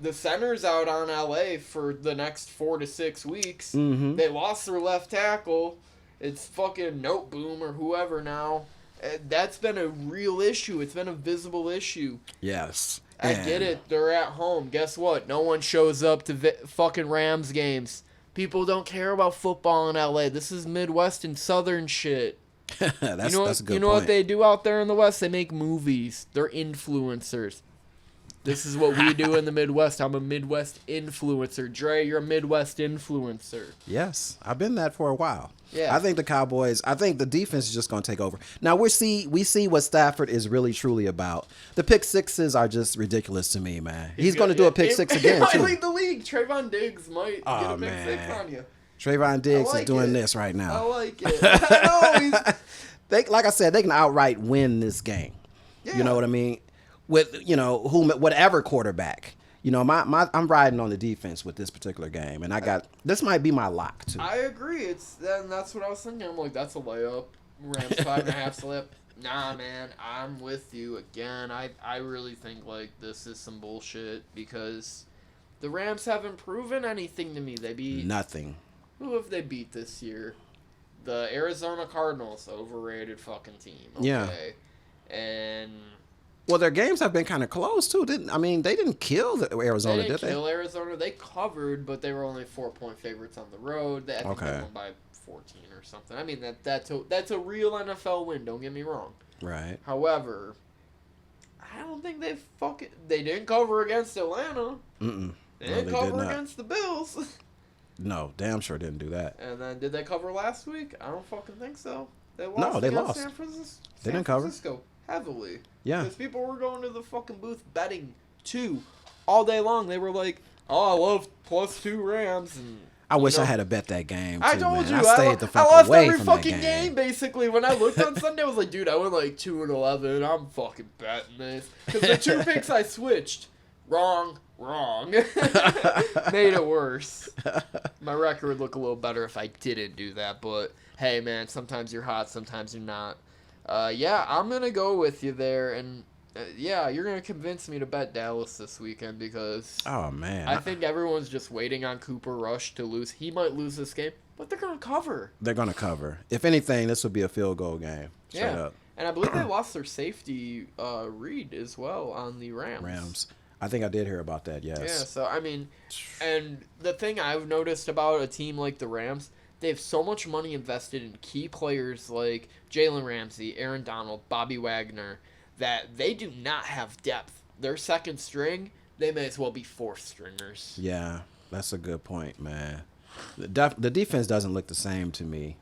the center's out on LA for the next 4 to 6 weeks. Mm-hmm. They lost their left tackle. It's fucking Noteboom or whoever now. That's been a real issue. It's been a visible issue. Yes. I get it. They're at home. Guess what? No one shows up to fucking Rams games. People don't care about football in LA. This is Midwest and Southern shit. That's a good You know point. what they do out there in the West? They make movies. They're influencers. This is what we do in the Midwest. I'm a Midwest influencer. Dre, you're a Midwest influencer. Yes, I've been that for a while. Yeah. I think the defense is just going to take over. Now we see what Stafford is really truly about. The pick sixes are just ridiculous to me, man. He's going to do a pick six again, He too. might lead the league. Trayvon Diggs might get a pick six on you. Trayvon Diggs like is doing it. this right now. I like it. I know. Like I said, they can outright win this game. Yeah. You know what I mean? With whatever quarterback. I'm riding on the defense with this particular game, and this might be my lock too. I agree. That's what I was thinking. I'm like, that's a layup. Rams 5.5 slip. Nah, man, I'm with you again. I really think like this is some bullshit because the Rams haven't proven anything to me. They beat Nothing. Who have they beat this year? The Arizona Cardinals, overrated fucking team. Okay. Yeah. And Well, their games have been kind of close too. They didn't kill Arizona, they didn't did they? kill Arizona. They covered, but they were only 4-point favorites on the road. I think they won by 14 or something. I mean that's a real NFL win. Don't get me wrong. Right. However, I don't think they didn't cover against Atlanta. They didn't cover against the Bills. No, damn sure didn't do that. And then did they cover last week? I don't fucking think so. They lost. No, they against lost. San Francisco. They didn't cover. Francisco heavily. Yeah. Because people were going to the fucking booth betting two all day long. They were like, "Oh, I love +2 Rams." And I wish I had to bet that game too, I told man. you, I stayed the fuck I lost away every from fucking that game basically. When I looked on Sunday, I was like, "Dude, I went like 2-11. I'm fucking betting this." Because the 2 picks I switched, wrong. Made it worse. My record would look a little better if I didn't do that, but hey, man, sometimes you're hot, sometimes you're not. Yeah, I'm gonna go with you there, and yeah, you're gonna convince me to bet Dallas this weekend because Oh man. I think everyone's just waiting on Cooper Rush to lose. He might lose this game, but they're gonna cover. They're gonna cover. If anything, this would be a field goal game. Straight up. And I believe they lost their safety Reed as well on the Rams. I think I did hear about that, yes. Yeah, so, I mean, and the thing I've noticed about a team like the Rams, they have so much money invested in key players like Jalen Ramsey, Aaron Donald, Bobby Wagner, that they do not have depth. Their second string, they may as well be fourth stringers. Yeah, that's a good point, man. The defense doesn't look the same to me.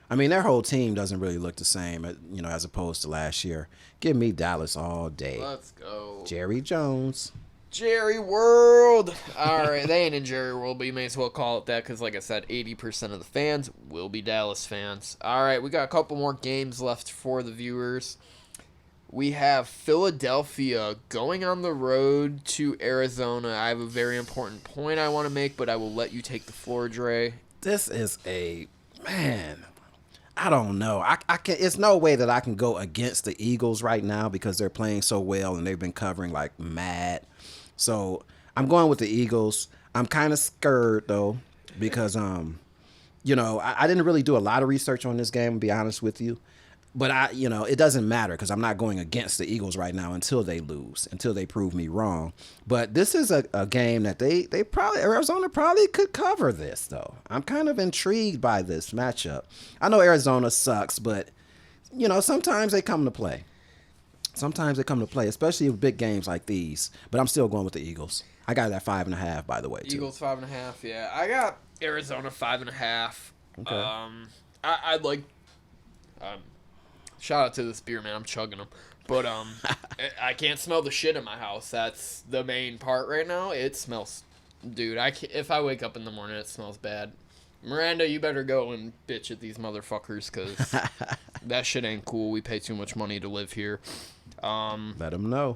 I mean, their whole team doesn't really look the same, as opposed to last year. Give me Dallas all day. Let's go. Jerry Jones. Jerry World. All right, they ain't in Jerry World, but you may as well call it that because, like I said, 80% of the fans will be Dallas fans. All right, we got a couple more games left for the viewers. We have Philadelphia going on the road to Arizona. I have a very important point I want to make, but I will let you take the floor, Dre. This is man. I don't know. I can. It's no way that I can go against the Eagles right now because they're playing so well and they've been covering like mad. So I'm going with the Eagles. I'm kind of scared though because I didn't really do a lot of research on this game, to be honest with you. But it doesn't matter because I'm not going against the Eagles right now until they lose, until they prove me wrong. But this is a game that Arizona probably could cover this though. I'm kind of intrigued by this matchup. I know Arizona sucks, but sometimes they come to play. Sometimes they come to play, especially with big games like these. But I'm still going with the Eagles. I got it at 5.5, by the way, too. Eagles 5.5, yeah. I got Arizona 5.5. Okay. I'd like. Shout out to this beer, man. I'm chugging them. But I can't smell the shit in my house. That's the main part right now. It smells, dude. If I wake up in the morning, it smells bad. Miranda, you better go and bitch at these motherfuckers because that shit ain't cool. We pay too much money to live here. Let them know.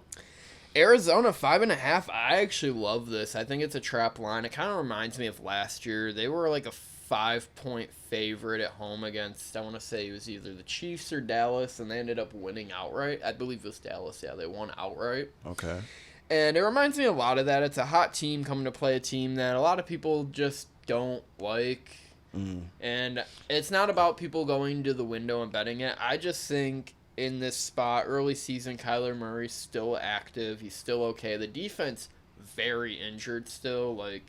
Arizona 5.5. I actually love this. I think it's a trap line. It kind of reminds me of last year. They were like a 5-point favorite at home against, I want to say it was either the Chiefs or Dallas, and they ended up winning outright. I believe it was Dallas. Yeah, they won outright. Okay. And it reminds me a lot of that. It's a hot team coming to play a team that a lot of people just don't like. And it's not about people going to the window and betting it. I just think in this spot, early season, Kyler Murray's still active. He's still okay. The defense, very injured still. Like,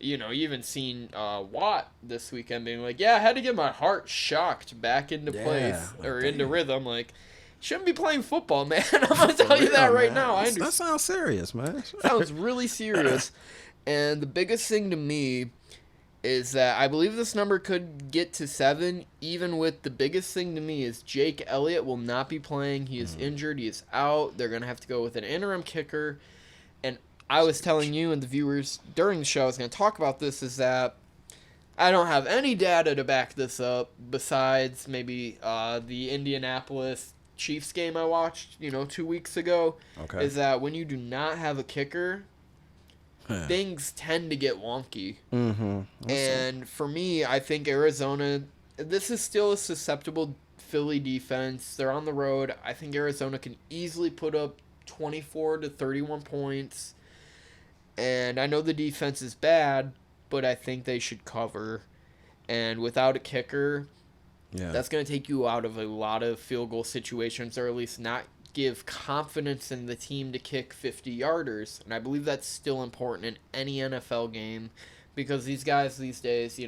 you even seen Watt this weekend being like, yeah, I had to get my heart shocked back into place or into rhythm. Like, shouldn't be playing football, man. I'm going to tell you that right now. I understand. That sounds serious, man. Sounds really serious. And the biggest thing to me is that I believe this number could get to 7, even with the biggest thing to me is Jake Elliott will not be playing. He is injured. He is out. They're going to have to go with an interim kicker. And I was telling you and the viewers during the show, I was going to talk about this, is that I don't have any data to back this up besides maybe the Indianapolis Chiefs game I watched, 2 weeks ago. Okay. Is that when you do not have a kicker, things tend to get wonky. Mm-hmm. And for me, I think Arizona, this is still a susceptible Philly defense. They're on the road. I think Arizona can easily put up 24 to 31 points. And I know the defense is bad, but I think they should cover. And without a kicker, that's going to take you out of a lot of field goal situations, or at least not give confidence in the team to kick 50-yarders. And I believe that's still important in any NFL game, because these guys these days,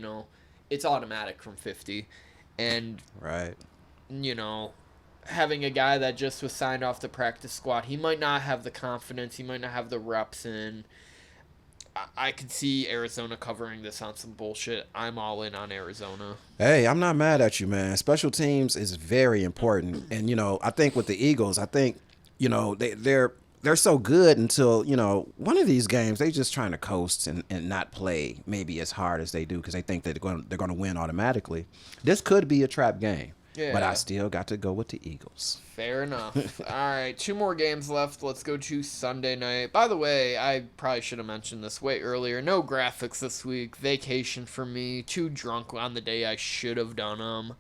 it's automatic from 50. And, having a guy that just was signed off the practice squad, he might not have the confidence, he might not have the reps in. I could see Arizona covering this on some bullshit. I'm all in on Arizona. Hey, I'm not mad at you, man. Special teams is very important. And, I think with the Eagles, they're so good until, one of these games, they just trying to coast and not play maybe as hard as they do because they think that they're going to win automatically. This could be a trap game. Yeah. But I still got to go with the Eagles. Fair enough. All right, 2 more games left. Let's go to Sunday night. By the way, I probably should have mentioned this way earlier. No graphics this week. Vacation for me. Too drunk on the day I should have done them.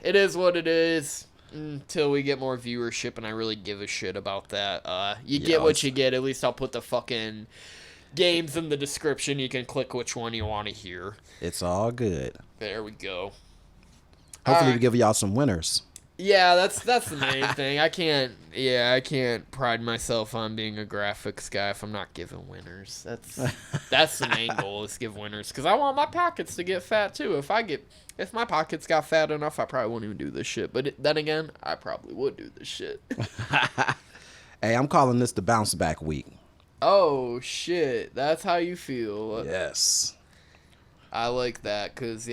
It is what it is until we get more viewership, and I really give a shit about that. You get what you get. At least I'll put the fucking games in the description. You can click which one you want to hear. It's all good. There we go. Hopefully we give y'all some winners. Yeah, that's the main thing. I can't pride myself on being a graphics guy if I'm not giving winners. That's the main goal, is give winners, because I want my pockets to get fat too. If my pockets got fat enough, I probably wouldn't even do this shit. But then again, I probably would do this shit. Hey, I'm calling this the bounce back week. Oh shit, that's how you feel. Yes. I like that, because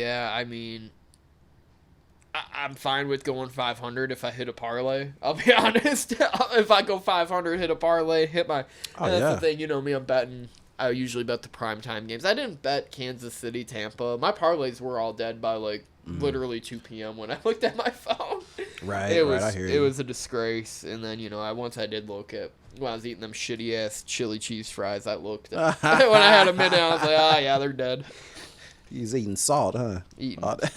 I'm fine with going 500 if I hit a parlay. I'll be honest. If I go 500, hit a parlay, hit my... That's the thing, me, I'm betting. I usually bet the primetime games. I didn't bet Kansas City, Tampa. My parlays were all dead by, literally 2 p.m. when I looked at my phone. Right, I hear you. It was a disgrace. And then, once I did look at... When I was eating them shitty-ass chili cheese fries, I looked. When I had a minute, I was like, yeah, they're dead. He's eating salt, huh?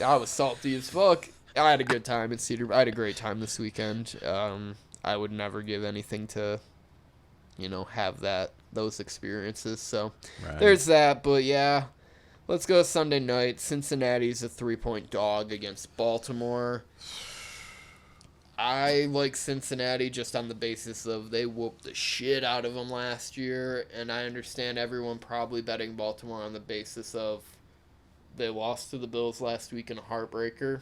I was salty as fuck. I had a good time at Cedar. I had a great time this weekend. I would never give anything to, have those experiences. So there's that. But yeah, let's go Sunday night. Cincinnati's a 3-point dog against Baltimore. I like Cincinnati just on the basis of they whooped the shit out of them last year, and I understand everyone probably betting Baltimore on the basis of they lost to the Bills last week in a heartbreaker.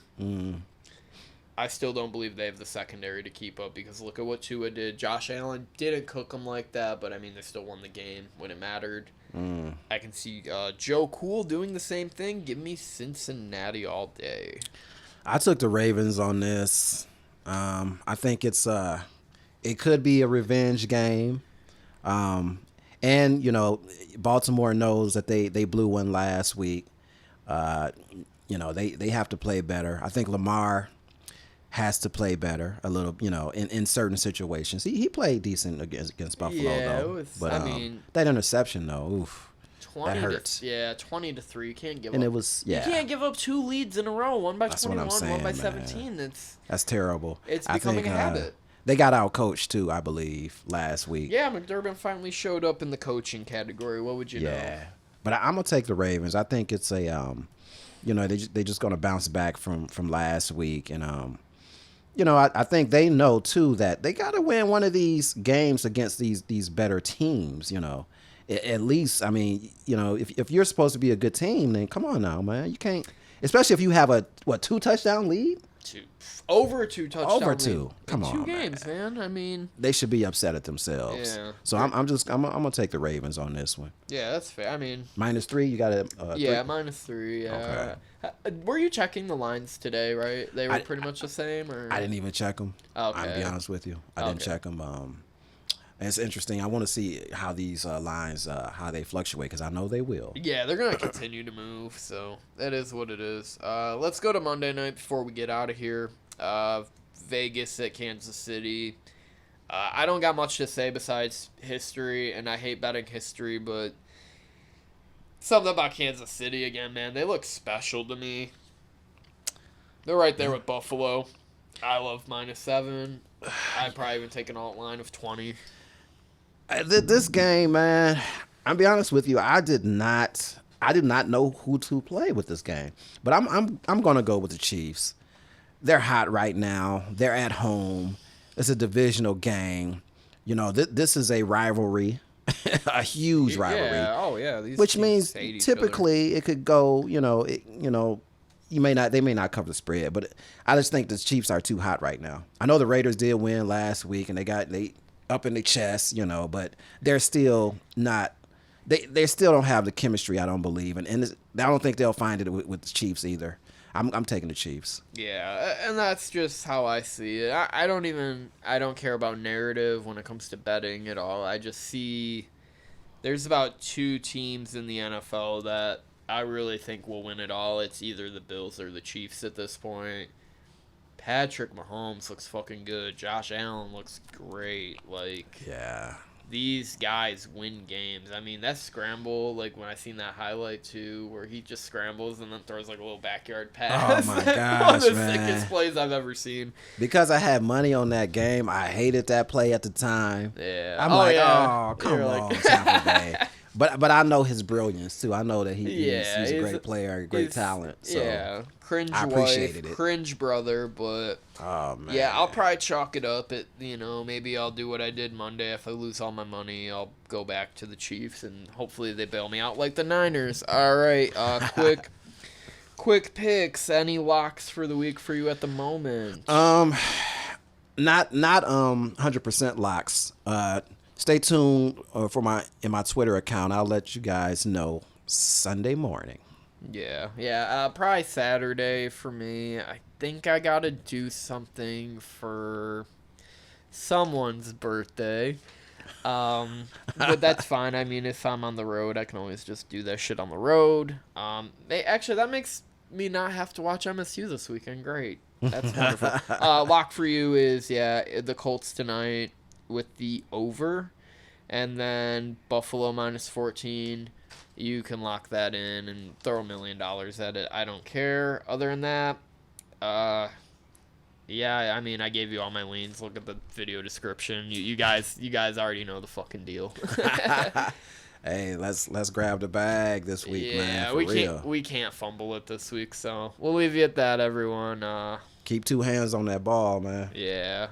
I still don't believe they have the secondary to keep up, because look at what Tua did. Josh Allen didn't cook them like that, but, they still won the game when it mattered. I can see Joe Cool doing the same thing. Give me Cincinnati all day. I took the Ravens on this. I think it could be a revenge game. And, Baltimore knows that they blew one last week. They have to play better. I think Lamar has to play better a little, in certain situations. He played decent against Buffalo, though. That interception, though, oof, that hurts. 20-3. You can't give and up. It was, You can't give up 2 leads in a row, one by That's 21, what I'm saying, one by man. 17. That's terrible. It's becoming a habit. They got out-coached, too, I believe, last week. Yeah, McDermott finally showed up in the coaching category. What would you know? Yeah. But I'm going to take the Ravens. I think it's a, they just going to bounce back from last week. And, I think they know, too, that they got to win one of these games against these better teams, at least, I mean, if you're supposed to be a good team, then come on now, man. You can't, especially if you have a 2-touchdown lead. Over 2 touchdowns. Over 2. Come on, 2 games, man. I mean, they should be upset at themselves. Yeah. So I'm gonna take the Ravens on this one. Yeah, that's fair. I mean, -3. You got it. yeah, -3. Yeah. Okay. Were you checking the lines today? Right, they were pretty much the same. Or I didn't even check them. Okay. I'll be honest with you. I didn't check them. And it's interesting. I want to see how these lines how they fluctuate because I know they will. Yeah, they're gonna continue to move. So that is what it is. Let's go to Monday night before we get out of here. Vegas at Kansas City. I don't got much to say besides history, and I hate betting history, but something about Kansas City again, man. They look special to me. They're right there with Buffalo. I love -7. I'd probably even take an alt line of 20. This game, man, I'll be honest with you. I did not know who to play with this game, but I'm gonna go with the Chiefs. They're hot right now. They're at home. It's a divisional game. This is a rivalry, a huge rivalry. Yeah. Oh yeah. Which means typically it could go. They may not cover the spread, but I just think the Chiefs are too hot right now. I know the Raiders did win last week, and they up in the chest, but they're still not. They still don't have the chemistry. I don't believe, and I don't think they'll find it with the Chiefs either. I'm taking the Chiefs. Yeah, and that's just how I see it. I don't care about narrative when it comes to betting at all. I just see there's about 2 teams in the NFL that I really think will win it all. It's either the Bills or the Chiefs at this point. Patrick Mahomes looks fucking good. Josh Allen looks great. Yeah. These guys win games. I mean, that scramble, when I seen that highlight too, where he just scrambles and then throws a little backyard pass. Oh my gosh, one of the man. sickest plays I've ever seen. Because I had money on that game, I hated that play at the time. Yeah. I'm come on, Tampa Bay. But I know his brilliance too. I know that he's a great player, great talent. So yeah, cringe I appreciated it. Cringe brother, but oh man, yeah, I'll probably chalk it up. Maybe I'll do what I did Monday. If I lose all my money, I'll go back to the Chiefs and hopefully they bail me out like the Niners. All right, quick picks. Any locks for the week for you at the moment? Not 100% locks. Stay tuned in my Twitter account. I'll let you guys know Sunday morning. Yeah. Probably Saturday for me. I think I gotta do something for someone's birthday. But that's fine. I mean, if I'm on the road, I can always just do that shit on the road. That makes me not have to watch MSU this weekend. Great. That's wonderful. Lock for you is the Colts tonight with the over, and then Buffalo -14. You can lock that in and throw $1 million at it. I don't care. Other than that, I mean, I gave you all my leans. Look at the video description. You guys already know the fucking deal. Hey, let's grab the bag this week, man. We can't fumble it this week, so we'll leave you at that, everyone. Keep 2 hands on that ball, man. Yeah.